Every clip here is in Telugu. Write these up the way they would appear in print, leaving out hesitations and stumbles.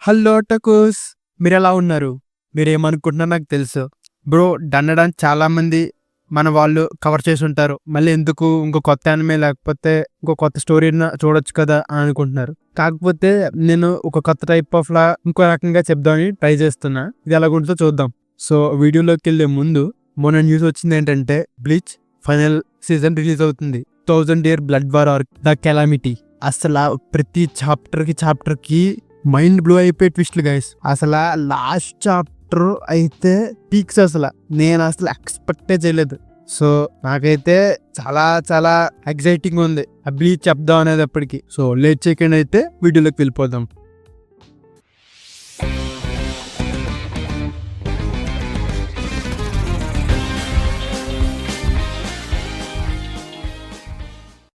హలో టకోస్! మీరెలా ఉన్నారు? మీరేమనుకుంటున్నారో నాకు తెలుసు. బ్రో డన్నడానికి చాలామంది మన వాళ్ళు కవర్ చేసుంటారు. మళ్ళీ ఎందుకు ఇంకో కొత్త యానిమే లేకపోతే ఇంకో కొత్త స్టోరీనా చూడొచ్చు కదా అని అనుకుంటున్నారు. కాకపోతే నేను ఒక కొత్త టైప్ ఇంకో రకంగా చెప్దామని ట్రై చేస్తున్నా. ఇది ఎలాగుంటుందో చూద్దాం. సో వీడియోలోకెళ్ళే ముందు మొన్న న్యూస్ వచ్చిందేంటంటే బ్లీచ్ ఫైనల్ సీజన్ రిలీజ్ అవుతుంది. 1000 Year Blood War arc the calamity. అసల ప్రతి చాప్టర్కి మైండ్ బ్లో అయిపోయే ట్విస్ట్లు గైస్. అసలు లాస్ట్ చాప్టర్ అయితే పీక్స్. నేను ఎక్స్పెక్టే చేయలేదు. సో నాకైతే చాలా ఎక్సైటింగ్ ఉంది ఆ బ్లీచ్ చెప్దాం అనేది అప్పటికి. సో లేట్ చేయకుండా అయితే వీడియోలోకి వెళ్ళిపోదాం.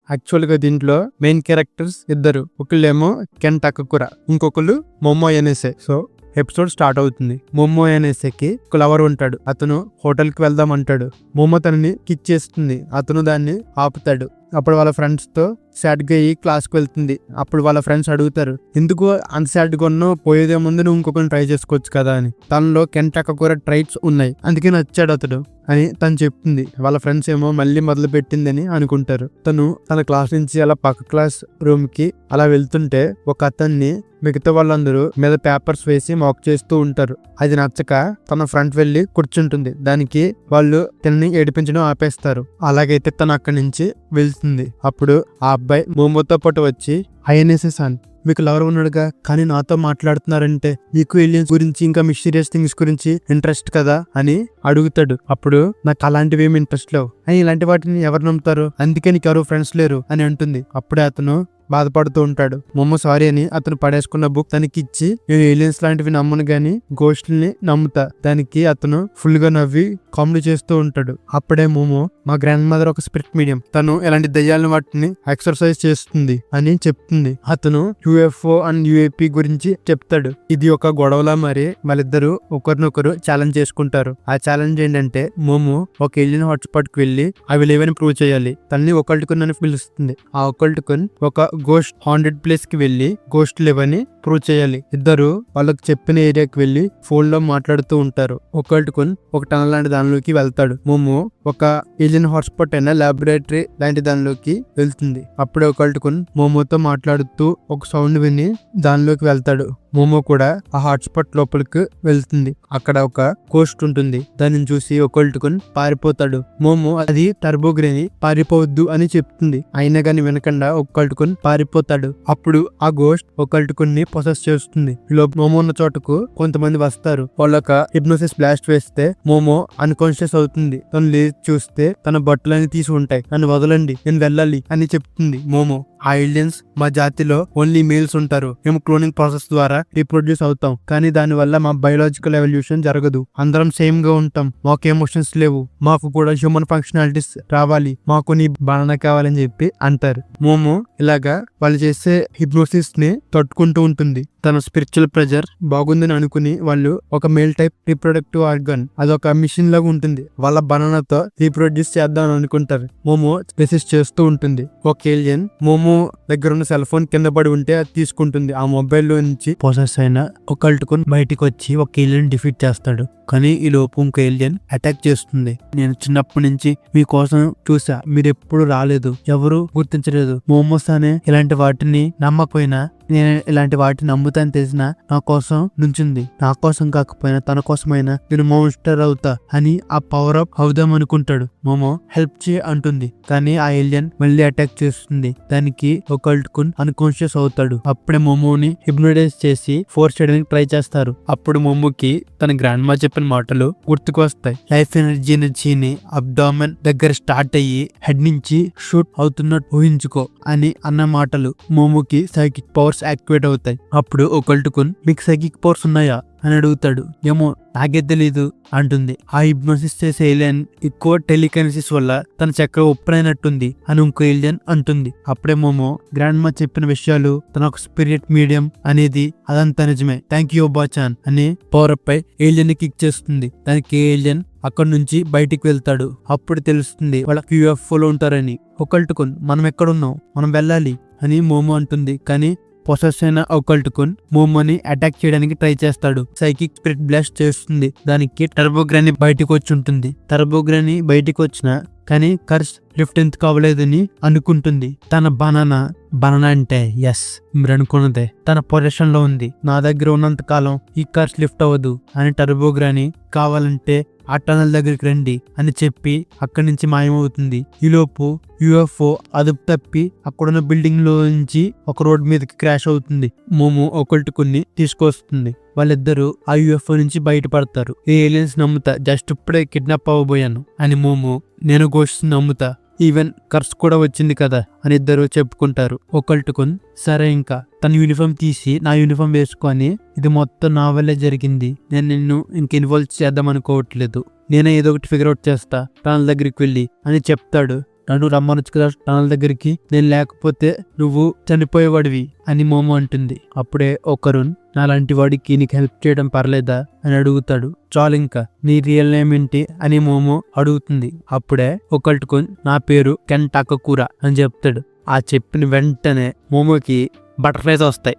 యాక్చువల్గా దీంట్లో మెయిన్ క్యారెక్టర్స్ ఇద్దరు. ఒకళ్ళేమో కెన్ టకకురా, ఇంకొకళ్ళు మొమ్మో ఎనెసే. సో ఎపిసోడ్ స్టార్ట్ అవుతుంది. మొమ్మో ఎనెసేకి ఒక లవర్ ఉంటాడు. అతను హోటల్కి వెళ్దాం అంటాడు. మొమ్మో తనని కిక్ చేస్తుంది. అతను దాన్ని ఆపుతాడు. అప్పుడు వాళ్ళ ఫ్రెండ్స్ తో సాడ్ గా క్లాస్కి వెళ్తుంది. అప్పుడు వాళ్ళ ఫ్రెండ్స్ అడుగుతారు, ఎందుకు అంత సాడ్ గా ఉన్నావు, పోయేదే ముందు నువ్వు ఇంకొకరిని ట్రై చేసుకోవచ్చు కదా అని. తనలో కెన్ టకకురా ట్రైట్స్ ఉన్నాయి, అందుకే నచ్చాడు అతడు అని తను చెప్తుంది. వాళ్ళ ఫ్రెండ్స్ ఏమో మళ్ళీ మొదలు పెట్టిందని అనుకుంటారు. తను తన క్లాస్ నుంచి అలా పక్క క్లాస్ రూమ్ కి అలా వెళ్తుంటే ఒక అతన్ని మిగతా వాళ్ళందరూ మీద పేపర్స్ వేసి మాక్ చేస్తూ ఉంటారు. అది నచ్చక తన ఫ్రెండ్ వెళ్లి కూర్చుంటుంది. దానికి వాళ్ళు తనని ఏడిపించడం ఆపేస్తారు. అలాగైతే తను అక్కడి నుంచి వెళ్తుంది. అప్పుడు ఆ అబ్బాయి మోమోతో పాటు వచ్చి, ఐఎన్ఎస్ఎస్ మీకు లవర్ ఉన్నాడుగా, కానీ నాతో మాట్లాడుతున్నారంటే మీకు ఏలియన్స్ గురించి ఇంకా మిస్టీరియస్ థింగ్స్ గురించి ఇంట్రెస్ట్ కదా అని అడుగుతాడు. అప్పుడు నాకు అలాంటివి ఏమి ఇంట్రెస్ట్ లేవు అని, ఇలాంటి వాటిని ఎవరు నమ్ముతారు, అందుకే నీకు ఎవరు ఫ్రెండ్స్ లేరు అని అంటుంది. అప్పుడే అతను బాధపడుతూ ఉంటాడు. మొమ్మ సారీ అని అతను పడేసుకున్న బుక్ తనకి ఇచ్చి, నేను ఏలియన్స్ లాంటివి నమ్మను గాని గోస్ట్ని నమ్ముతా. దానికి అతను ఫుల్ గా నవ్వి కామెడీ చేస్తూ ఉంటాడు. అప్పుడే మోమో, మా గ్రాండ్ మదర్ ఒక స్పిరిట్ మీడియం, తను ఇలాంటి దయ్యాలను వాటిని ఎక్సర్సైజ్ చేస్తుంది అని చెప్తుంది. అతను యుఎఫ్ఓ అండ్ యుఏపి గురించి చెప్తాడు. ఇది ఒక గొడవలా మరి వాళ్ళిద్దరు ఒకరినొకరు ఛాలెంజ్ చేసుకుంటారు. ఆ ఛాలెంజ్ ఏంటంటే మోమో ఒక ఏలియన్ హాట్స్పాట్ కి వెళ్లి అవి లేవని ప్రూవ్ చేయాలి. తనని ఒకల్టుకున్ అని పిలుస్తుంది. ఆ ఒకల్టుకున్ ఒక గోస్ట్ హాంటెడ్ ప్లేస్ కి వెళ్లి గోస్ట్ లేవని ప్రూవ్ చేయాలి. ఇద్దరు వాళ్ళకి చెప్పిన ఏరియాకి వెళ్లి ఫోన్ లో మాట్లాడుతూ ఉంటారు. ఒకల్టుకున్ ఒక టనల్ లాంటి దానిలోకి వెళ్తాడు. మోమో ఒక ఏలియన్ హాట్స్పాట్ అయిన లాబొరేటరీ లాంటి దానిలోకి వెళ్తుంది. అప్పుడే ఒకల్టుకున్ మోమోతో మాట్లాడుతూ ఒక సౌండ్ విని దానిలోకి వెళ్తాడు. మోమో కూడా ఆ హాట్స్పాట్ లోపలికి వెళ్తుంది. అక్కడ ఒక గోస్ట్ ఉంటుంది. దానిని చూసి ఒకల్టుకున్ పారిపోతాడు. మోమో అది టర్బోగ్రేని పారిపోవద్దు అని చెప్తుంది. అయినా గాని వినకుండా ఒకల్టుకున్ పారిపోతాడు. అప్పుడు ఆ గోస్ట్ ఒకల్టుకున్ ని పొసెస్ చేస్తుంది. మోమో ఉన్న చోటకు కొంతమంది వస్తారు. వాళ్ళొక హిప్నోసిస్ బ్లాస్ట్ వేస్తే మోమో అన్కాన్షియస్ అవుతుంది. తను లేచి చూస్తే తన బట్టలన్నీ తీసి ఉంటాయి. నన్ను వదలండి, నేను వెళ్ళాలి అని చెప్తుంది మోమో. ఆ ఏలియన్స్ మా జాతిలో ఓన్లీ మేల్స్ ఉంటారు. మేము క్లోనింగ్ ప్రాసెస్ ద్వారా రీప్రొడ్యూస్ అవుతాం, కానీ దాని వల్ల మా బయోలాజికల్ ఎవల్యూషన్ జరగదు. అందరం సేమ్ గా ఉంటాం, మాకు ఎమోషన్స్ లేవు, మాకు కూడా హ్యూమన్ ఫంక్షనాలిటీస్ రావాలి, మాకు నీ బాణన కావాలని చెప్పి అంటారు. మోమో ఇలాగా వాళ్ళు చేసే హిప్నోసిస్ ని తట్టుకుంటూ ఉంటుంది. తన స్పిరిచువల్ ప్రెజర్ బాగుందని అనుకుని వాళ్ళు ఒక మేల్ టైప్ రీప్రొడక్టివ్ ఆర్గన్, అదొక మిషన్ లాగా ఉంటుంది, వాళ్ళ బనానాతో రీప్రొడ్యూస్ చేద్దాం అని అనుకుంటారు. మోమో రెసిస్ట్ చేస్తూ ఉంటుంది. ఒక ఏలియన్ మోమో దగ్గర ఉన్న సెల్ ఫోన్ కింద పడి ఉంటే అది తీసుకుంటుంది. ఆ మొబైల్ లో నుంచి పొసెస్ అయిన ఒకల్టుకున్ బయటికి వచ్చి ఒక ఏలియన్ డిఫీట్ చేస్తాడు. కానీ ఈ లోపు ఇంకో ఏలియన్ అటాక్ చేస్తుంది. నేను చిన్నప్పటి నుంచి మీకోసం చూసా, మీరు ఎప్పుడు రాలేదు, ఎవరు గుర్తించలేదు. మోమోస్ అనే ఇలాంటి వాటిని నమ్మకపోయినా నేను ఇలాంటి వాటిని నమ్ముతాను తెలిసిన నా కోసం నుంచింది. నా కోసం కాకపోయినా తన కోసమైనా నేను మోన్స్టర్ అవుతా అని ఆ పవర్ అప్ అవుదాం అనుకుంటాడు. మోమో హెల్ప్ చేయ అంటుంది. కానీ ఆ ఏలియన్ మళ్ళీ అటాక్ చేస్తుంది. దానికి ఒకల్టుకున్ అన్కాన్షియస్ అవుతాడు. అప్పుడే మోమోని హిప్నోటైజ్ చేసి ఫోర్స్ చేయడానికి ట్రై చేస్తారు. అప్పుడు మోమోకి తన గ్రాండ్ మా చెప్పిన మాటలు గుర్తుకు వస్తాయి. లైఫ్ ఎనర్జీని అబ్డామెన్ దగ్గర స్టార్ట్ అయ్యి హెడ్ నుంచి షూట్ అవుతున్నట్టు ఊహించుకో అని అన్న మాటలు మోమోకి సైకిక్ పవర్స్ యాక్టివేట్ అవుతాయి. అప్పుడు ఒకల్టుకున్, మీకు సైకిక్ పవర్స్ ఉన్నాయా అని అడుగుతాడు. ఏమో నాకే తెలీదు అంటుంది. ఆ హిప్నోసిస్ చేసే ఏలియన్ ఎక్కువ టెలికైనసిస్ వల్ల తన చక్ర ఒప్పనైనట్టుంది అని ఇంకో ఏలియన్ అంటుంది. అప్పుడే మోమో గ్రాండ్ మా చెప్పిన విషయాలు, తన ఒక స్పిరిట్ మీడియం అనేది అదంతా నిజమే, థ్యాంక్ యూ బాచాన్ అని పవర్ అప్ పై ఏలియన్ ని కిక్ చేస్తుంది. దానికి ఏలియన్ అక్కడి నుంచి బయటికి వెళ్తాడు. అప్పుడు తెలుస్తుంది వాళ్ళకి యూఎఫ్ఓలో ఉంటారని. ఒకల్టుకున్, మనం ఎక్కడున్నాం, మనం వెళ్ళాలి అని మోమో అంటుంది. కానీ పొసెస్ అయిన ఒకల్టుకున్ మోమోని అటాక్ చేయడానికి ట్రై చేస్తాడు. సైకిక్ స్పిరిట్ బ్లాస్ట్ చేస్తుంది. దానికి టర్బోగ్రాని బయటకు వచ్చి ఉంటుంది. టర్బోగ్రాని బయటికి వచ్చిన కానీ కర్స్ లిఫ్ట్ ఎందుకు అవ్వలేదని అనుకుంటుంది. తన బనానా అంటే ఎస్ మీరు అనుకున్నదే తన పొజిషన్ లో ఉంది. నా దగ్గర ఉన్నంత కాలం ఈ కర్స్ లిఫ్ట్ అవ్వదు అని టర్బోగ్రాని కావాలంటే ఆ టనల్ దగ్గరికి రండి అని చెప్పి అక్కడి నుంచి మాయమవుతుంది. ఈలోపు యుఎఫ్ఓ అదుపు తప్పి అక్కడున్న బిల్డింగ్ లో నుంచి ఒక రోడ్ మీదకి క్రాష్ అవుతుంది. మోమో ఒకల్టుకుని తీసుకొస్తుంది. వాళ్ళిద్దరూ ఆ యుఎఫ్ఓ నుంచి బయటపడతారు. ఈ ఏలియన్స్ నమ్ముతా, జస్ట్ ఇప్పుడే కిడ్నాప్ అవ్వబోయాను అని మోమో నేను గోస్ట్ నమ్ముతా, ఈవెన్ కర్స్ కూడా వచ్చింది కదా అని ఇద్దరు చెప్పుకుంటారు. ఒకల్టుకున్ సరే ఇంకా తన యూనిఫామ్ తీసి నా యూనిఫామ్ వేసుకొని ఇది మొత్తం నా వల్లే జరిగింది, నేను నిన్ను ఇంక ఇన్వాల్వ్ చేద్దాం అనుకోవట్లేదు, నేనే ఏదో ఒకటి ఫిగర్ అవుట్ చేస్తా టనల్ దగ్గరికి వెళ్ళి అని చెప్తాడు. నన్ను రమ్మనొచ్చు కదా టనల్ దగ్గరికి, నేను లేకపోతే నువ్వు చనిపోయేవాడివి అని మోమో అంటుంది. అప్పుడే ఒకరుణ్ నాలాంటి వాడికి నీకు హెల్ప్ చేయడం పర్లేదా అని అడుగుతాడు. చాలు ఇంకా నీ రియల్ నేమ్ ఏంటి అని మోమో అడుగుతుంది. అప్పుడే ఒకల్టుకున్ నా పేరు కెన్ టాకకూరా అని చెప్తాడు. ఆ చెప్పిన వెంటనే మోమోకి బటర్ఫ్లైస్ వస్తాయి.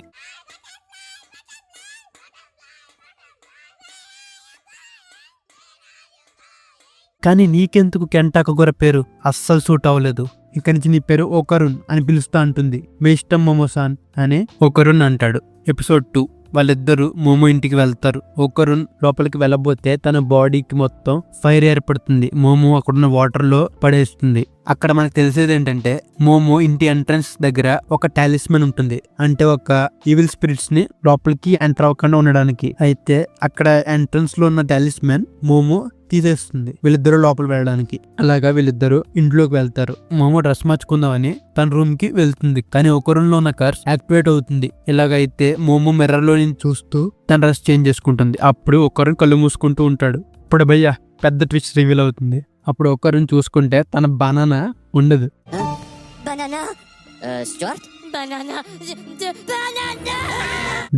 కానీ నీకెందుకు కెన్ టాకకూర పేరు అస్సలు సూట్ అవ్వలేదు, ఇక్కడి నుంచి నీ పేరు ఒకరుణ్ అని పిలుస్తా అంటుంది. మీ ఇష్టం మోమోసాన్ అని ఒకరుణ్ అంటాడు. ఎపిసోడ్ 2 వాళ్ళిద్దరూ మోమో ఇంటికి వెళ్తారు. ఒకరుణ్ లోపలికి వెళ్ళబోతే తన బాడీకి మొత్తం ఫైర్ ఏర్పడుతుంది. మోమో అక్కడున్న వాటర్ లో పడేస్తుంది. అక్కడ మనకు తెలిసేది ఏంటంటే మోమో ఇంటి ఎంట్రన్స్ దగ్గర ఒక టాలిస్మన్ ఉంటుంది, అంటే ఒక ఈవిల్ స్పిరిట్స్ ని లోపలికి ఎంటర్ అవ్వకుండా ఉండడానికి. అయితే అక్కడ ఎంట్రన్స్ లో ఉన్న టాలిస్మన్ మోమో తీసేస్తుంది వీళ్ళిద్దరూ లోపల వెళ్ళడానికి. అలాగా వీళ్ళిద్దరూ ఇంట్లోకి వెళ్తారు. మోమో డ్రెస్ మార్చుకుందామని తన రూమ్ కి వెళ్తుంది, కానీ ఒక రూమ్ లో ఉన్న కర్స్ యాక్టివేట్ అవుతుంది. ఇలాగైతే మోమో మిర్రర్ లో నుంచి చూస్తూ తన డ్రెస్ చేంజ్ చేసుకుంటుంది. అప్పుడు ఒకరు కళ్ళు మూసుకుంటూ ఉంటాడు. ఇప్పుడు భయ్య పెద్ద ట్విస్ట్ రివీల్ అవుతుంది. అప్పుడు ఒకరిని చూసుకుంటే తన బనానా ఉండదు.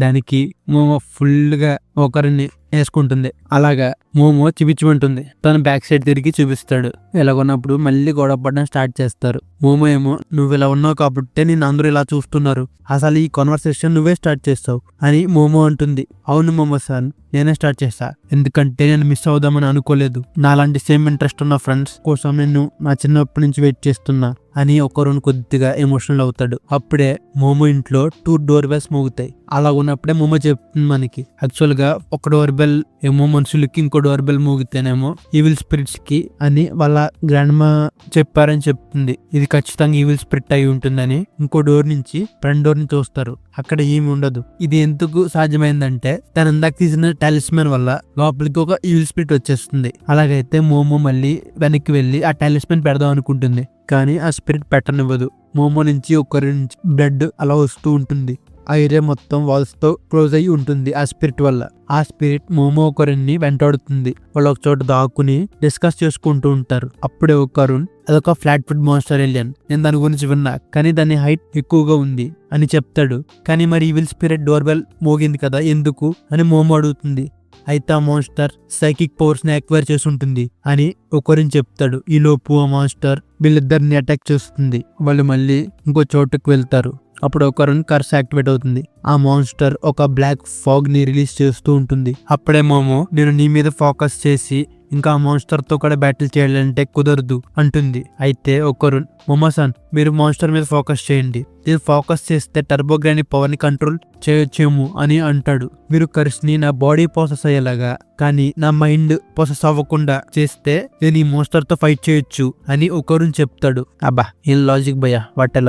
దానికి మోమో ఫుల్ గా ఒకరిని వేసుకుంటుంది. అలాగా మోమో చూపించమంటుంది. తన బ్యాక్ సైడ్ తిరిగి చూపిస్తాడు. ఇలాగొన్నప్పుడు మళ్ళీ గొడవ పడడం స్టార్ట్ చేస్తారు. మోమో ఏమో నువ్వు ఇలా ఉన్నావు కాబట్టి నేను అందరూ ఇలా చూస్తున్నారు, అసలు ఈ కాన్వర్సేషన్ నువ్వే స్టార్ట్ చేస్తావు అని మోమో అంటుంది. అవును మోమో సార్ నేనే స్టార్ట్ చేస్తా, ఎందుకంటే నేను మిస్ అవుదామని అనుకోలేదు, నాలాంటి సేమ్ ఇంట్రెస్ట్ ఉన్న ఫ్రెండ్స్ కోసం నేను నా చిన్నప్పటి నుంచి వెయిట్ చేస్తున్నా అని ఒకరు కొద్దిగా ఎమోషనల్ అవుతాడు. అప్పుడే మోమో ఇంట్లో 2 డోర్ బెల్స్ మోగుతాయి. అలా ఉన్నప్పుడే మోమో చెప్తుంది మనకి యాక్చువల్ గా ఒక డోర్ బెల్ ఏమో మనుషులకి, ఇంకో డోర్ బెల్ మోగితేనేమో ఈవిల్ స్పిరిట్స్ కి అని వాళ్ళ గ్రాండ్ మా చెప్పారని చెప్తుంది. ఇది ఖచ్చితంగా ఈవిల్ స్పిరిట్ అయి ఉంటుందని ఇంకో డోర్ నుంచి ఫ్రంట్ డోర్ ని చూస్తారు. అక్కడ ఏమి ఉండదు. ఇది ఎందుకు సాధ్యమైందంటే తను ఇందాక తీసిన టాలిస్మన్ వల్ల లోపలికి ఒక ఈవిల్ స్పిరిట్ వచ్చేస్తుంది. అలాగైతే మోమో మళ్ళీ వెనక్కి వెళ్ళి ఆ టాలిస్మన్ పెడదాం అనుకుంటుంది, కానీ ఆ స్పిరిట్ పెట్టనివ్వదు. మోమో నుంచి ఒకరి నుంచి బ్లడ్ అలా వస్తూ ఉంటుంది. ఆ ఏరియా మొత్తం వాల్స్ తో క్లోజ్ అయ్యి ఉంటుంది ఆ స్పిరిట్ వల్ల. ఆ స్పిరిట్ మోమో ఒకరిని వెంటాడుతుంది. వాళ్ళు ఒక చోట దాక్కుని డిస్కస్ చేసుకుంటూ ఉంటారు. అప్పుడే ఒకరుణ్ అదొక ఫ్లాట్ ఫుడ్ మాన్స్టర్ ఏలియన్, నేను దాని గురించి విన్నా, కానీ దాని హైట్ ఎక్కువగా ఉంది అని చెప్తాడు. కానీ మరి ఈవిల్ స్పిరిట్ డోర్ బెల్ మోగింది కదా ఎందుకు అని మోమో అడుగుతుంది. అయితే ఆ మాన్స్టర్ సైకిక్ పవర్స్ ని అక్వైర్ చేసి ఉంటుంది అని ఒకరిని చెప్తాడు. ఈ లోపు ఆ మాన్స్టర్ వీళ్ళిద్దరిని అటాక్ చేస్తుంది. వాళ్ళు మళ్ళీ ఇంకో చోటుకు వెళ్తారు. అప్పుడు ఒకరిని కర్స్ యాక్టివేట్ అవుతుంది. ఆ మాన్స్టర్ ఒక బ్లాక్ ఫాగ్ ని రిలీజ్ చేస్తూ ఉంటుంది. అప్పుడే మోమో నేను నీ మీద ఫోకస్ చేసి ఇంకా ఆ మాన్స్టర్ తో కూడా బ్యాటిల్ చేయాలంటే కుదరదు అంటుంది. అయితే ఒకరుణ్ మోమోసాన్ మీరు మాన్స్టర్ మీద ఫోకస్ చేయండి, నేను ఫోకస్ చేస్తే టర్బోగ్రాని పవర్ ని కంట్రోల్ చేయొచ్చేమో అని అంటాడు. మీరు కర్స్ ని నా బాడీ ప్రాసెస్ అయ్యేలాగా కానీ నా మైండ్ ప్రాసెస్ అవ్వకుండా చేస్తే నేను ఈ మాన్స్టర్ తో ఫైట్ చేయొచ్చు అని ఒకరుణ్ చెప్తాడు. అబ్బా ఏం లాజిక్ భయ్యా, వాట్ ఎ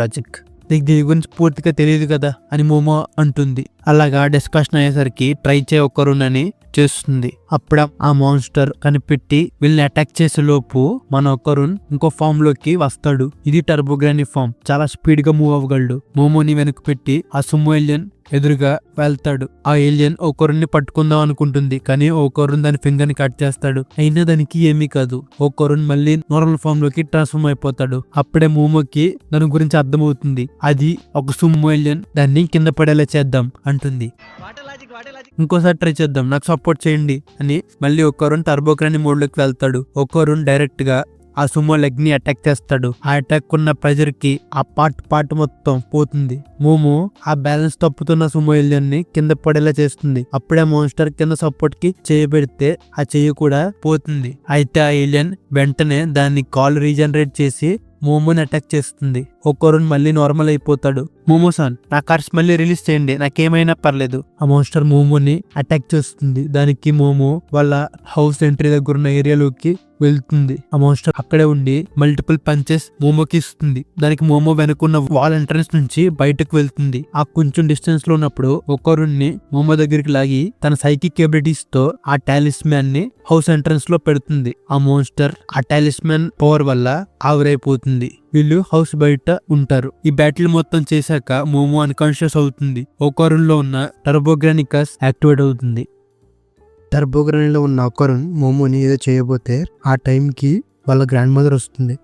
లాజిక్ నీకు దీని గురించి పూర్తిగా తెలియదు కదా అని మోమో అంటుంది. అలాగా డిస్కషన్ అయ్యేసరికి ట్రై చేయొక్కరునని చేస్తుంది. అప్పుడు ఆ మాన్స్టర్ కనిపెట్టి వీళ్ళని అటాక్ చేసే లోపు మన ఒకరున్ ఇంకో ఫామ్ లోకి వస్తాడు. ఇది టర్బోగ్రాని ఫామ్, చాలా స్పీడ్ గా మూవ్ అవ్వగలడు. మోమోని వెనక్కి పెట్టి ఆ సుమో ఏలియన్ ఎదురుగా వెళ్తాడు. ఆ ఏలియన్ ఒకరుని పట్టుకుందాం అనుకుంటుంది, కానీ ఒకరున్ దాని ఫింగర్ ని కట్ చేస్తాడు. అయినా దానికి ఏమీ కాదు. ఒకరున్ మళ్ళీ నార్మల్ ఫామ్ లోకి ట్రాన్స్ఫార్మ్ అయిపోతాడు. అప్పుడే మోమోకి దాని గురించి అర్థమవుతుంది. అది ఒక సుమో ఏలియన్, దాన్ని కింద పడేలా చేద్దాం అంటుంది. ఇంకోసారి ట్రై చేద్దాం, నాకు సపోర్ట్ చేయండి అని మళ్ళీ ఒకరున్ టర్బోగ్రాని మోడ్ లోకి వెళ్తాడు. ఒకరున్ డైరెక్ట్ గా ఆ సుమో లెగ్ ని అటాక్ చేస్తాడు. ఆ అటాక్ ఉన్న ప్రెజర్ కి ఆ పార్ట్ మొత్తం పోతుంది. మోమో ఆ బ్యాలెన్స్ తప్పుతున్న సుమో ఏలియన్ ని కింద పడేలా చేస్తుంది. అప్పుడే మోన్స్టర్ కింద సపోర్ట్ కి చేయి పెడితే ఆ చెయ్యి కూడా పోతుంది. అయితే ఆ ఏలియన్ వెంటనే దాన్ని కాల్ రీజనరేట్ చేసి మోమోని అటాక్ చేస్తుంది. ఒక్కరున్ మళ్ళీ నార్మల్ అయిపోతాడు. మోమోసాన్, నా కార్స్ మళ్ళీ రిలీజ్ చేయండి, నాకేమైనా పర్లేదు. ఆ మోన్స్టర్ మోమోని అటాక్ చేస్తుంది. దానికి మోమో వాళ్ళ హౌస్ ఎంట్రీ దగ్గర ఉన్న ఏరియాలోకి వెళ్తుంది. ఆ మోన్స్టర్ అక్కడే ఉండి మల్టిపుల్ పంచెస్ మోమోకి ఇస్తుంది. దానికి మోమో వెనుకున్న వాల్ ఎంట్రన్స్ నుంచి బయటకు వెళ్తుంది. ఆ కొంచెం డిస్టెన్స్ లో ఉన్నప్పుడు ఒక్కరుణ్ణి మోమో దగ్గరికి లాగి తన సైకిక్ ఎబిలిటీస్ తో ఆ టాలిస్మాన్ ని హౌస్ ఎంట్రన్స్ లో పెడుతుంది. ఆ మోన్స్టర్ ఆ టాలిస్మాన్ పవర్ వల్ల ఆవిరైపోతుంది. వీళ్ళు హౌస్ బయట ఉంటారు. ఈ బ్యాటిల్ మొత్తం చేశాక మోమో అన్కాన్షియస్ అవుతుంది. ఒక్కరున్ లో ఉన్న టర్బోగ్రానికస్ యాక్టివేట్ అవుతుంది. టర్బోగ్రానిలో ఉన్న ఒక్కరున్ మోమోని ఏదో చేయబోతే ఆ టైంకి వాళ్ళ గ్రాండ్ మదర్ వస్తుంది.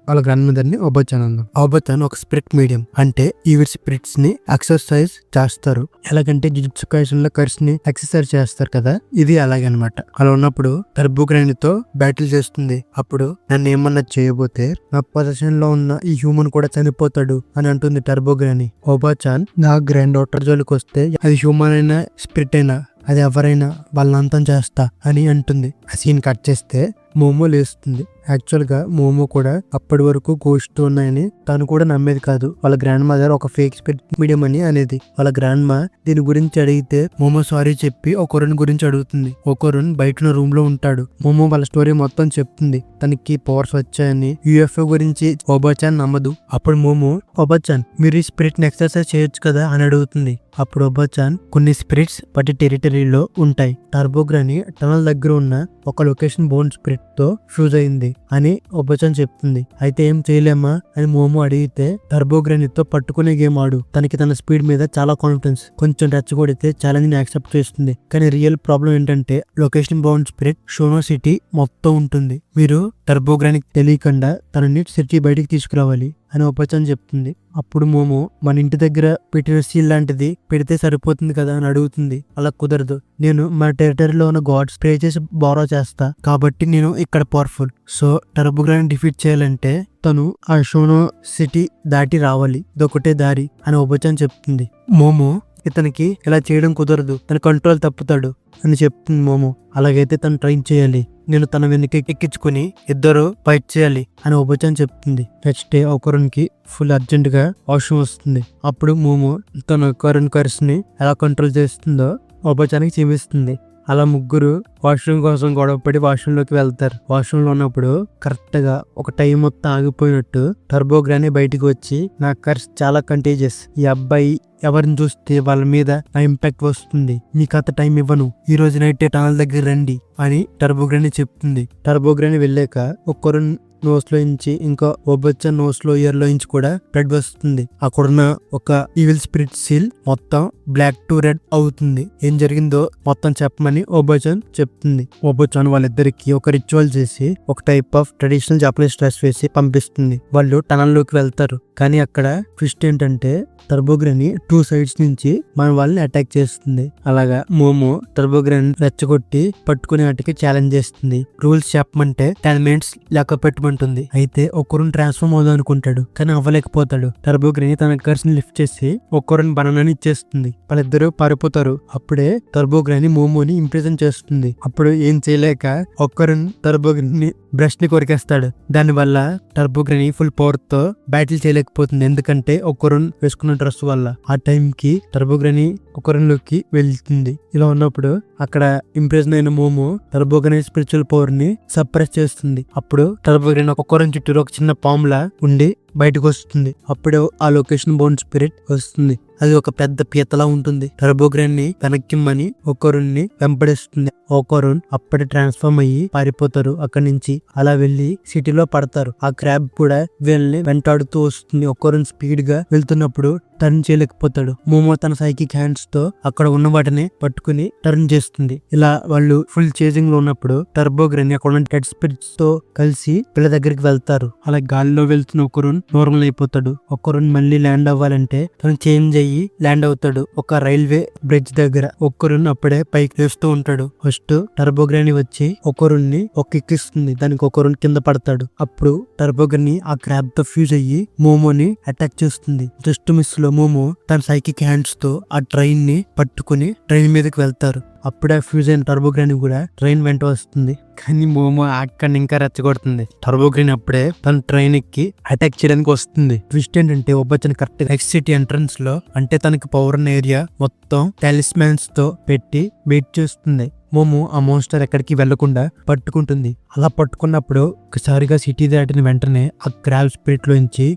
వాళ్ళ గ్రాండ్ మదర్ ని ఒబచాన్ అందాం. ఒబచాన్ ఒక స్పిరిట్ మీడియం, అంటే ఈవిడ స్పిరిట్స్ ని ఎక్సర్సైజ్ చేస్తారు. ఎలాగంటే జుజుత్సు కైసెన్ లో కర్స్ ని ఎక్సర్సైజ్ చేస్తారు కదా, ఇది అలాగే అనమాట. అలా ఉన్నప్పుడు టర్బోగ్రానితో బ్యాటిల్ చేస్తుంది. అప్పుడు నన్ను ఏమన్నా చేయబోతే నా పొజిషన్ లో ఉన్న ఈ హ్యూమన్ కూడా చనిపోతాడు అని అంటుంది టర్బోగ్రాని. ఒబచాన్ నా గ్రాండ్ డాటర్ జోలికి వస్తే అది హ్యూమన్ అయినా స్పిరిట్ అయినా అది ఎవరైనా వాళ్ళని అంతం చేస్తా అని అంటుంది. ఆ సీన్ కట్ చేస్తే మోమో లేస్తుంది. యాక్చువల్ గా మోమో కూడా అప్పటి వరకు గోస్ట్ ఉన్నాయని తను కూడా నమ్మేది కాదు. వాళ్ళ గ్రాండ్ మదర్ ఒక ఫేక్ స్పిరిట్ మీడియం అని అనేది. వాళ్ళ గ్రాండ్ మా దీని గురించి అడిగితే మోమో సారీ చెప్పి ఒకరున్ గురించి అడుగుతుంది. ఒకరున్ బయట రూమ్ లో ఉంటాడు. మోమో వాళ్ళ స్టోరీ మొత్తం చెప్తుంది. తనకి పవర్స్ వచ్చాయని, యూఎఫ్ఓ గురించి ఒబచాన్ నమ్మదు. అప్పుడు మోమో, ఒబచాన్ మీరు ఈ స్పిరిట్ ని ఎక్సర్సైజ్ చేయొచ్చు కదా అని అడుగుతుంది. అప్పుడు ఒబచాన్, కొన్ని స్పిరిట్స్ వాటి టెరిటరీలో ఉంటాయి. టర్బోగ్రాని టనల్ దగ్గర ఉన్న ఒక లొకేషన్ బోన్ స్పిరిట్ తో ఫ్యూజ్ అయింది అని ఒబచాన్ చెప్తుంది. అయితే ఏం చేయలేమా అని మోమో అడిగితే టర్బోగ్రానితో పట్టుకునే గేమ్ ఆడు. తనకి తన స్పీడ్ మీద చాలా కాన్ఫిడెన్స్. కొంచెం టచ్ కొడితే ఛాలెంజ్ ని యాక్సెప్ట్ చేస్తుంది. కానీ రియల్ ప్రాబ్లం ఏంటంటే లొకేషన్ బౌండ్ స్పిరిట్ షోనో సిటీ మొత్తం ఉంటుంది. మీరు టర్బోగ్రానికి తెలియకుండా తనని సిటీ బయటికి తీసుకురావాలి అని ఒబచాన్ చెప్తుంది. అప్పుడు మోమో, మన ఇంటి దగ్గర పెట్టిన సీల్ లాంటిది పెడితే సరిపోతుంది కదా అని అడుగుతుంది. అలా కుదరదు, నేను మన టెరిటరీలో ఉన్న గాడ్ స్ప్రే చేసి బారో చేస్తా, కాబట్టి నేను ఇక్కడ పవర్ఫుల్. సో టర్బోగ్రాని డిఫీట్ చేయాలంటే తను ఆ షోనో సిటీ దాటి రావాలి, ఇదొకటే దారి అని ఒబచాన్ చెప్తుంది. మోమో, ఇతనికి ఇలా చేయడం కుదరదు, తన కంట్రోల్ తప్పుతాడు అని చెప్తుంది మోమో. అలాగైతే తను ట్రై చేయాలి, నేను తన వెనక ఎక్కించుకుని ఇద్దరు ఫైట్ చేయాలి అని ఒబచాన్ చెప్తుంది. నెక్స్ట్ డే ఒకరునికి ఫుల్ అర్జెంట్ గా వాష్రూమ్ వస్తుంది. అప్పుడు మోమో తన కరుణ్ కర్స్ ని ఎలా కంట్రోల్ చేస్తుందో ఒబచానికి చూపిస్తుంది. అలా ముగ్గురు వాష్రూమ్ కోసం గొడవపడి వాష్రూమ్ లోకి వెళ్తారు. వాష్రూమ్ లో ఉన్నప్పుడు కరెక్ట్ గా ఒక టైం మొత్తం ఆగిపోయినట్టు టర్బోగ్రాని బయటికి వచ్చి, నా కర్స్ చాలా కంటేజియస్, ఈ అబ్బాయి ఎవరిని చూస్తే వాళ్ళ మీద నా ఇంపాక్ట్ వస్తుంది, మీకు అంత టైం ఇవ్వను, ఈ రోజు నైట్ టనల్ దగ్గర రండి అని టర్బోగ్రాని చెప్తుంది. టర్బోగ్రాని వెళ్ళాక ఒక్కరు నోస్ లో ఇంచి ఇంకా ఒబచాన్ నోస్ లో ఇయర్ లో ఇంచి కూడా బ్లడ్ వస్తుంది. అక్కడున్న ఒక ఈవిల్ స్పిరిట్ సీల్ మొత్తం బ్లాక్ టు రెడ్ అవుతుంది. ఏం జరిగిందో మొత్తం చెప్పమని ఒబచాన్ చెప్తుంది. ఒబచాన్ వాళ్ళిద్దరికి ఒక రిచువల్ చేసి ఒక type of traditional Japanese dress వేసి పంపిస్తుంది. వాళ్ళు టనల్ లోకి వెళ్తారు. కానీ అక్కడ ట్విస్ట్ ఏంటంటే టర్బోగ్రాని 2 సైడ్స్ నుంచి మన వాళ్ళని అటాక్ చేస్తుంది. అలాగా మోమో టర్బోగ్రాని రెచ్చగొట్టి పట్టుకునే వాటికి ఛాలెంజ్ చేస్తుంది. రూల్స్ చెప్పమంటే 10 minutes లెక్క పెట్టమంటుంది. అయితే ఒక్కరుని ట్రాన్స్ఫార్మ్ అవుదాం అనుకుంటాడు, కానీ అవ్వలేకపోతాడు. టర్బోగ్రాని తన కర్స్ ని లిఫ్ట్ చేసి ఒక్కరుని బనానాని ఇచ్చేస్తుంది. వాళ్ళిద్దరూ పారిపోతారు. అప్పుడే టర్బోగ్రాని మోమోని ఇంప్రెజన్ చేస్తుంది. అప్పుడు ఏం చేయలేక ఒక్కరుని టర్బోగ్రాని బ్రష్ ని కొరికేస్తాడు. దాని వల్ల టర్బోగ్రాని ఫుల్ పవర్ తో బ్యాటిల్ చేయలేకపోతుంది, ఎందుకంటే ఒక్కరుని వేసుకున్న డ్రెస్ వల్ల. ఆ టైం కి టర్బోగ్రాని ఒకరిలోకి వెళ్తుంది. ఇలా ఉన్నప్పుడు అక్కడ ఇంప్రెషన్ అయిన మోమో టర్బోగ్రాని స్పిరిచువల్ పవర్ ని సప్రెస్ చేస్తుంది. అప్పుడు టర్బోగ్రాని ఒక్కొక్కరిని చుట్టూ ఒక చిన్న పాములా ఉండి బయటకు వస్తుంది. అప్పుడే ఆ లొకేషన్ బౌండ్ స్పిరిట్ వస్తుంది. అది ఒక పెద్ద పీతలా ఉంటుంది. టర్బోగ్రాని వెనక్కిమ్మని ఒకరుని వెంపడిస్తుంది. ఒకరున్ అప్పుడే ట్రాన్స్ఫార్మ్ అయ్యి పారిపోతారు అక్కడి నుంచి. అలా వెళ్లి సిటీలో పడతారు. ఆ క్రాబ్ కూడా వీళ్ళని వెంటాడుతూ వస్తుంది. ఒకరున్ స్పీడ్ గా వెళ్తున్నప్పుడు టర్న్ చేయలేకపోతాడు. మోమో తన సైకిక్ హ్యాండ్స్ తో అక్కడ ఉన్న వాటిని పట్టుకుని టర్న్ చేస్తుంది. ఇలా వాళ్ళు ఫుల్ చేజింగ్ లో ఉన్నప్పుడు టర్బోగ్రాని అక్కడ ఉన్న డెడ్ స్పిరిట్స్ తో కలిసి వీళ్ళ దగ్గరికి వెళ్తారు. అలా గాలిలో వెళ్తున్న ఒకరున్ నార్మల్ అయిపోతాడు. ఒక్కరున్ మళ్ళీ ల్యాండ్ అవ్వాలంటే తను చేంజ్ అయ్యి ల్యాండ్ అవుతాడు ఒక రైల్వే బ్రిడ్జ్ దగ్గర. ఒక్కరున్ అప్పుడే పైకి లేస్తూ ఉంటాడు. ఫస్ట్ టర్బోగ్రాని వచ్చి ఒక్కరుణ్ణి ఎక్కిస్తుంది. దానికి ఒక్కరున్ కింద పడతాడు. అప్పుడు టర్బోగ్రాని ఆ క్రాబ్ తో ఫ్యూజ్ అయ్యి మోమోని అటాక్ చేస్తుంది. జస్ట్ మిస్ లో మోమో తన సైకిక్ హ్యాండ్స్ తో ఆ ట్రైన్ ని పట్టుకుని ట్రైన్ మీదకి వెళ్తారు. అప్పుడే ఫ్యూజ్ అయిన టర్బోగ్రాని కూడా ట్రైన్ వెంట వస్తుంది. కానీ మోమో అక్కడిని ఇంకా రెచ్చగొడుతుంది. టర్బోగ్రాని అప్పుడే తన ట్రైన్ ఎక్కి అటాక్ చేయడానికి వస్తుంది. ట్విస్ట్ ఏంటంటే ఒబ్బొచ్చిన కరెక్ట్ నెక్స్ట్ సిటీ ఎంట్రన్స్ లో, అంటే తనకి పవర్ ఉన్న ఏరియా మొత్తం టాలిస్మాన్స్ తో పెట్టి వెయిట్ చేస్తుంది. మోమో ఆ మోన్స్టర్ ఎక్కడికి వెళ్లకుండా పట్టుకుంటుంది. అలా పట్టుకున్నప్పుడు ఒకసారిగా సిటీ దాటిన వెంటనే ఆ క్రాబ్ స్పిరిట్ లోంచి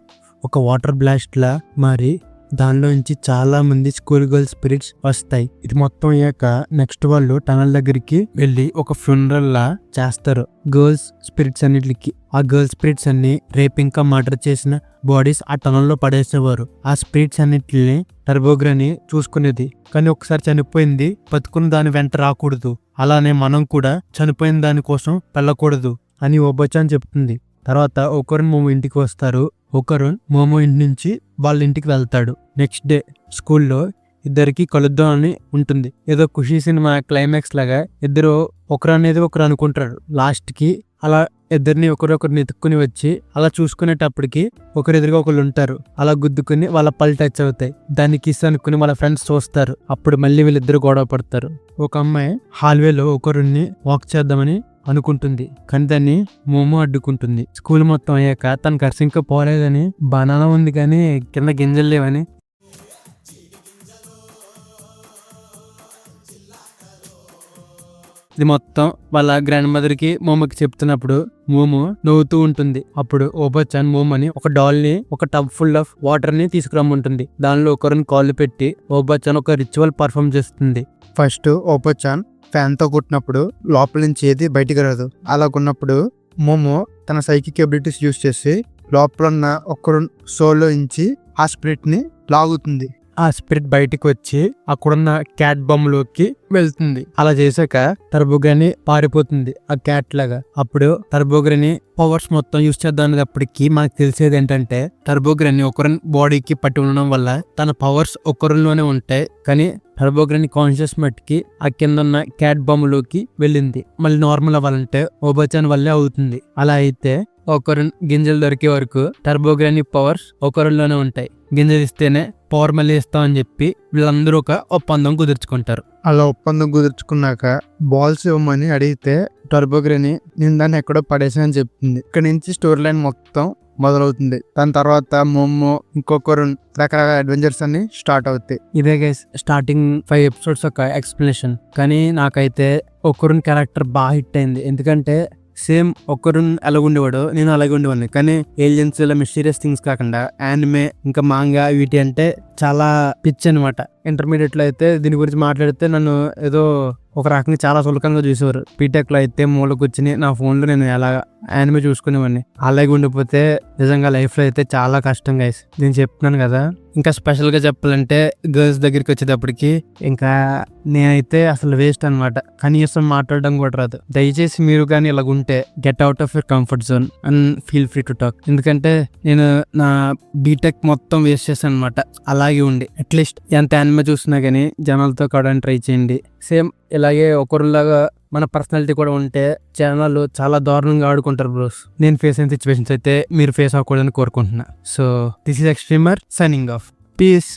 ఒక వాటర్ బ్లాస్ట్ లా మారి దానిలోంచి చాలా మంది స్కూల్ గర్ల్ స్పిరిట్స్ వస్తాయి. ఇది మొత్తం అయ్యాక నెక్స్ట్ వాళ్ళు టనల్ దగ్గరికి వెళ్లి ఒక ఫ్యూనరల్ లా చేస్తారు గర్ల్స్ స్పిరిట్స్ అన్నిటికి. ఆ గర్ల్స్ స్పిరిట్స్ అన్ని రేప్ ఇంకా మర్డర్ చేసిన బాడీస్ ఆ టనల్ లో పడేసేవారు. ఆ స్పిరిట్స్ అన్నిటిని టర్బోగ్రాని చూసుకునేది. కానీ ఒకసారి చనిపోయింది బతుకున్న దాని వెంట రాకూడదు, అలానే మనం కూడా చనిపోయిన దాని కోసం వెళ్ళకూడదు అని ఒబ్బొచాన్ చెప్తుంది. తర్వాత ఒకరున్ మోమో ఇంటికి వస్తారు. ఒకరున్ మోమో ఇంటి నుంచి వాళ్ళ ఇంటికి వెళ్తాడు. నెక్స్ట్ డే స్కూల్లో ఇద్దరికి కలుద్దాం అని ఉంటుంది. ఏదో ఖుషి సినిమా క్లైమాక్స్ లాగా ఇద్దరు ఒకరు అనేది ఒకరు అనుకుంటారు. లాస్ట్ కి అలా ఇద్దరిని ఒకరిని ఎత్తుక్కుని వచ్చి అలా చూసుకునేటప్పటికి ఒకరెదురుగా ఒకళ్ళు ఉంటారు. అలా గుద్దుకుని వాళ్ళ పళ్ళు టచ్ అవుతాయి. దాన్ని కిస్ అనుకుని వాళ్ళ ఫ్రెండ్స్ చూస్తారు. అప్పుడు మళ్ళీ వీళ్ళిద్దరు గొడవ పడతారు. ఒక అమ్మాయి హాల్వేలో ఒకరిని వాక్ చేద్దామని అనుకుంటుంది, కానీ దాన్ని మోమో అడ్డుకుంటుంది. స్కూల్ మొత్తం అయ్యాక తన ఖర్చు ఇంకా పోలేదని, బనానా ఉంది కానీ కింద గింజలు లేవని ఇది మొత్తం వాళ్ళ గ్రాండ్ మదర్ కి మోమోకి చెప్తున్నప్పుడు మోమో నవ్వుతూ ఉంటుంది. అప్పుడు ఓబోచాన్ మోమోని ఒక డాల్ ని ఒక టబ్ ఫుల్ ఆఫ్ వాటర్ ని తీసుకురమ్మంటుంది. దానిలో ఒకరిని కాళ్ళు పెట్టి ఓబోచాన్ ఒక రిచువల్ పర్ఫామ్ చేస్తుంది. ఫస్ట్ ఓబోచాన్ ఫ్యాన్ తో కుట్టినప్పుడు లోపల నుంచి ఏది బయటికి రాదు. అలాగున్నప్పుడు మోమో తన సైకిక్ ఎబిలిటీస్ యూజ్ చేసి లోపల ఉన్న ఒకరు సోల్లో నుంచి ఆ స్పిరిట్ ని లాగుతుంది. ఆ స్పిరిట్ బయటికి వచ్చి అక్కడున్న క్యాట్ బొమ్మలోకి వెళ్తుంది. అలా చేశాక టర్బోగ్రాని పారిపోతుంది ఆ క్యాట్ లాగా. అప్పుడు టర్బోగ్రాని పవర్స్ మొత్తం యూజ్ చేద్దామనేటప్పటికి మనకు తెలిసేది ఏంటంటే టర్బోగ్రాని ఒకరిని బాడీకి పట్టి ఉండడం వల్ల తన పవర్స్ ఒకరిలోనే ఉంటాయి. కానీ టర్బోగ్రాని కాన్షియస్ మట్టికి ఆ కింద ఉన్న క్యాట్ బొమ్మలోకి వెళ్ళింది. మళ్ళీ నార్మల్ అవ్వాలంటే ఓబోచాన్ వల్లే అవుతుంది. అలా అయితే ఒకరు గింజలు దొరికే వరకు టర్బోగ్రాని పవర్స్ ఒకరిలోనే ఉంటాయి. గింజలు ఇస్తేనే పవర్ మళ్ళీ ఇస్తామని చెప్పి వీళ్ళందరూ ఒక ఒప్పందం కుదుర్చుకుంటారు. అలా ఒప్పందం కుదుర్చుకున్నాక బాల్స్ ఇవ్వమని అడిగితే టర్బోగ్రాని నేను దాన్ని ఎక్కడో పడేసానని చెప్తుంది. ఇక్కడ నుంచి స్టోరీ లైన్ మొత్తం మొదలవుతుంది. దాని తర్వాత మోమో ఇంకొకరు రకరకాల అడ్వెంచర్స్ అన్ని స్టార్ట్ అవుతాయి. ఇదే గైస్ స్టార్టింగ్ 5 ఎపిసోడ్స్ ఒక ఎక్స్ప్లెనేషన్. కానీ నాకైతే ఒకరుని క్యారెక్టర్ బాగా హిట్ అయింది. ఎందుకంటే సేమ్ ఒక్కరు అలాగుండేవాడు, నేను అలాగే ఉండేవాడిని. కానీ ఏలియన్స్ ఇలా మిస్టీరియస్ థింగ్స్ కాకుండా యానిమే ఇంకా మాంగా వీటి అంటే చాలా పిచ్ అనమాట. ఇంటర్మీడియట్ లో అయితే దీని గురించి మాట్లాడితే నన్ను ఏదో ఒక రకంగా చాలా సులకంగా చూసేవారు. బీటెక్ లో అయితే మూల కూర్చుని నా ఫోన్ లో నేను ఎలా యానిమే చూసుకునేవాడిని. అలాగే ఉండిపోతే నిజంగా లైఫ్ లో అయితే చాలా కష్టం గైస్. నేను చెప్తున్నాను కదా. ఇంకా స్పెషల్ గా చెప్పాలంటే గర్ల్స్ దగ్గరికి వచ్చేటప్పటికి ఇంకా నేనైతే అసలు వేస్ట్ అనమాట. కనీసం మాట్లాడడం కూడా రాదు. దయచేసి మీరు కానీ ఇలాగుంటే get out of your comfort zone and feel free to talk. ఎందుకంటే నేను నా బీటెక్ మొత్తం వేస్ట్ చేశాను అనమాట. అలాగే ఉండి అట్లీస్ట్ ఎంత యానిమే చూసినా కానీ జనాలతో కావడానికి ట్రై చేయండి. సేమ్ ఇలాగే ఒకరిలాగా మన పర్సనాలిటీ కూడా ఉంటే జనాలు చాలా దారుణంగా ఆడుకుంటారు బ్రోస్. నేను ఫేస్ అయిన సిచ్యువేషన్స్ అయితే మీరు ఫేస్ అవ్వకూడదని కోరుకుంటున్నా. So this is extremer signing off. Piece.